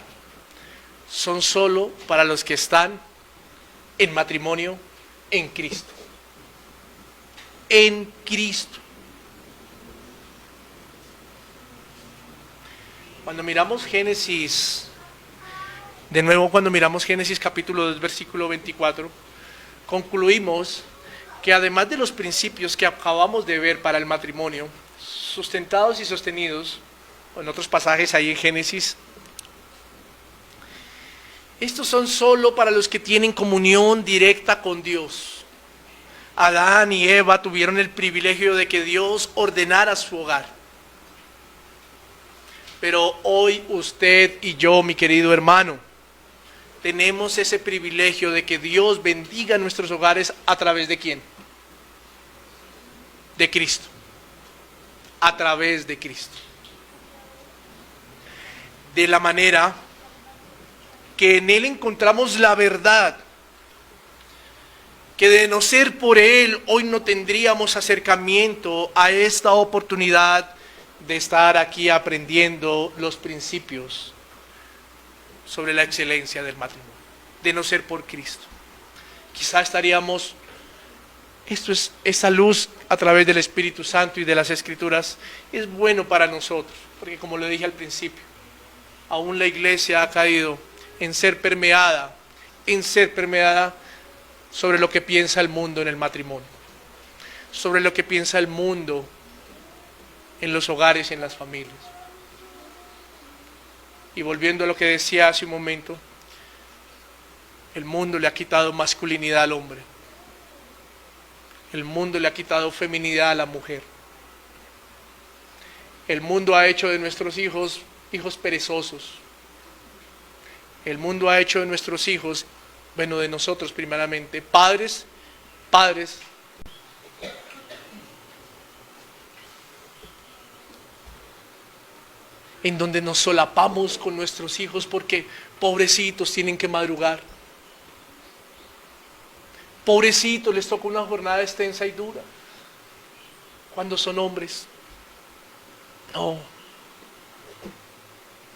son solo para los que están en matrimonio en Cristo. En Cristo. Cuando miramos Génesis, de nuevo cuando miramos Génesis capítulo 2, versículo 24, concluimos que además de los principios que acabamos de ver para el matrimonio, sustentados y sostenidos en otros pasajes ahí en Génesis, estos son solo para los que tienen comunión directa con Dios. Adán y Eva tuvieron el privilegio de que Dios ordenara su hogar. Pero hoy usted y yo, mi querido hermano, tenemos ese privilegio de que Dios bendiga nuestros hogares a través de ¿quién? De Cristo. A través de Cristo. De la manera que en Él encontramos la verdad, que de no ser por Él, hoy no tendríamos acercamiento a esta oportunidad de estar aquí aprendiendo los principios sobre la excelencia del matrimonio. De no ser por Cristo, quizá estaríamos, esto es esa luz a través del Espíritu Santo y de las Escrituras, es bueno para nosotros, porque como le dije al principio, aún la iglesia ha caído en ser permeada sobre lo que piensa el mundo en el matrimonio, sobre lo que piensa el mundo en los hogares y en las familias. Y volviendo a lo que decía hace un momento, el mundo le ha quitado masculinidad al hombre. El mundo le ha quitado feminidad a la mujer. El mundo ha hecho de nuestros hijos perezosos. El mundo ha hecho de nuestros hijos, bueno, de nosotros primeramente, padres en donde nos solapamos con nuestros hijos porque pobrecitos tienen que madrugar. Pobrecitos les toca una jornada extensa y dura cuando son hombres.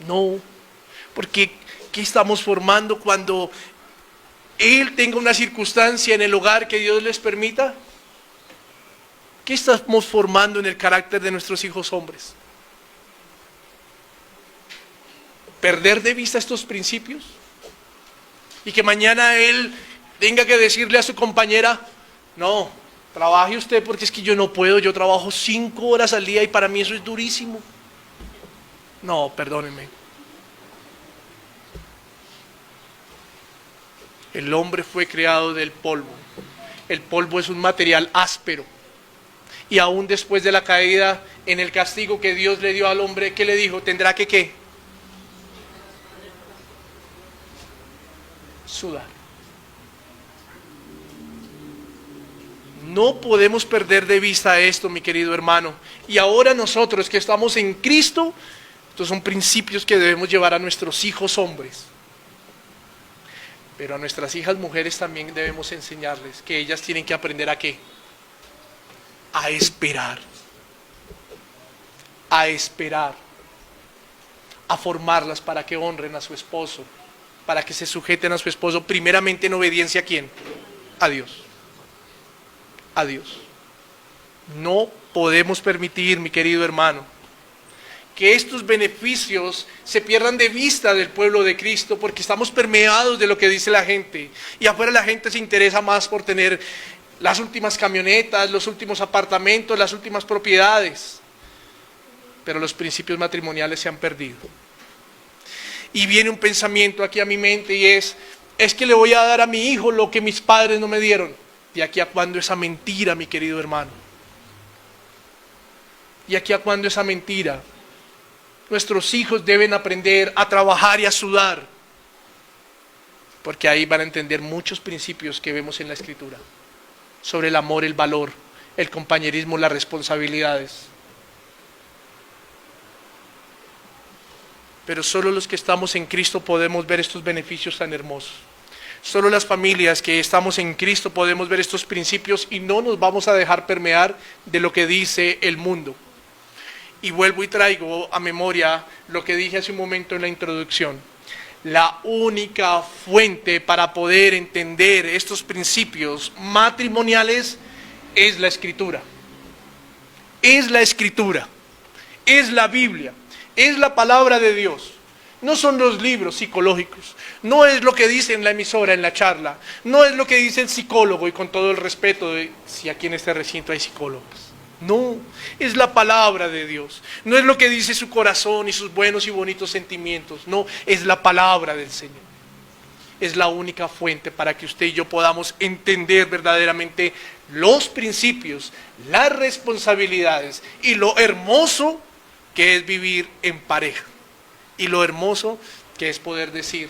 No, porque ¿qué estamos formando cuando él tenga una circunstancia en el hogar que Dios les permita? ¿Qué estamos formando en el carácter de nuestros hijos hombres? ¿Perder de vista estos principios? Y que mañana él tenga que decirle a su compañera: no, trabaje usted porque es que yo no puedo, yo trabajo 5 horas al día y para mí eso es durísimo. No, perdónenme. El hombre fue creado del polvo El polvo es un material áspero. Y aún después de la caída, en el castigo que Dios le dio al hombre, ¿qué le dijo? Tendrá que ¿qué? Sudar. No podemos perder de vista esto, mi querido hermano. Y ahora nosotros que estamos en Cristo, estos son principios que debemos llevar a nuestros hijos hombres. Pero a nuestras hijas mujeres también debemos enseñarles que ellas tienen que aprender a ¿qué? A esperar. A esperar. A formarlas para que honren a su esposo, para que se sujeten a su esposo, primeramente en obediencia ¿a quién? A Dios. A Dios. No podemos permitir, mi querido hermano, que estos beneficios se pierdan de vista del pueblo de Cristo, porque estamos permeados de lo que dice la gente. Y afuera la gente se interesa más por tener las últimas camionetas, los últimos apartamentos, las últimas propiedades. Pero los principios matrimoniales se han perdido. Y viene un pensamiento aquí a mi mente y es que le voy a dar a mi hijo lo que mis padres no me dieron. ¿Y aquí a cuándo esa mentira, mi querido hermano? ¿Y aquí a cuándo esa mentira? Nuestros hijos deben aprender a trabajar y a sudar, porque ahí van a entender muchos principios que vemos en la Escritura, sobre el amor, el valor, el compañerismo, las responsabilidades. Pero solo los que estamos en Cristo podemos ver estos beneficios tan hermosos. Solo las familias que estamos en Cristo podemos ver estos principios y no nos vamos a dejar permear de lo que dice el mundo. Y vuelvo y traigo a memoria lo que dije hace un momento en la introducción. La única fuente para poder entender estos principios matrimoniales es la Escritura. Es la Escritura. Es la Biblia. Es la palabra de Dios. No son los libros psicológicos. No es lo que dice en la emisora, en la charla. No es lo que dice el psicólogo, y con todo el respeto de si aquí en este recinto hay psicólogos. No, es la palabra de Dios. No es lo que dice su corazón y sus buenos y bonitos sentimientos. No, es la palabra del Señor. Es la única fuente para que usted y yo podamos entender verdaderamente los principios, las responsabilidades y lo hermoso que es vivir en pareja. Y lo hermoso que es poder decir,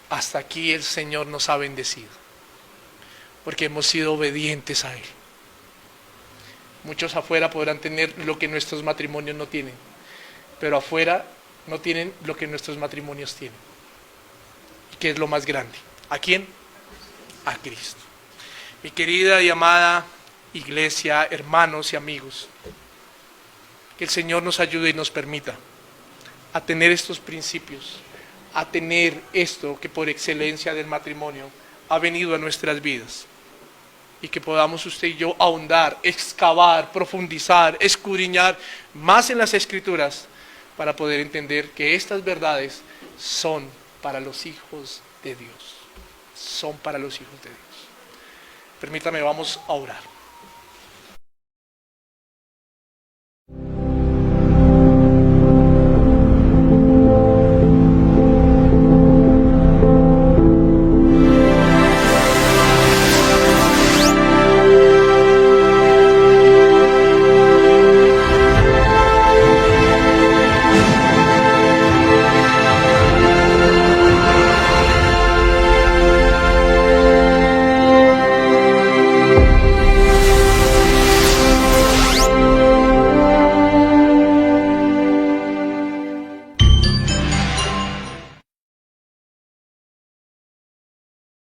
hasta aquí el Señor nos ha bendecido, porque hemos sido obedientes a Él. Muchos afuera podrán tener lo que nuestros matrimonios no tienen, pero afuera no tienen lo que nuestros matrimonios tienen. ¿Y qué es lo más grande? ¿A quién? A Cristo. Mi querida y amada iglesia, hermanos y amigos, que el Señor nos ayude y nos permita a tener estos principios, a tener esto que por excelencia del matrimonio ha venido a nuestras vidas, y que podamos usted y yo ahondar, excavar, profundizar, escudriñar más en las Escrituras para poder entender que estas verdades son para los hijos de Dios. Son para los hijos de Dios. Permítame, vamos a orar.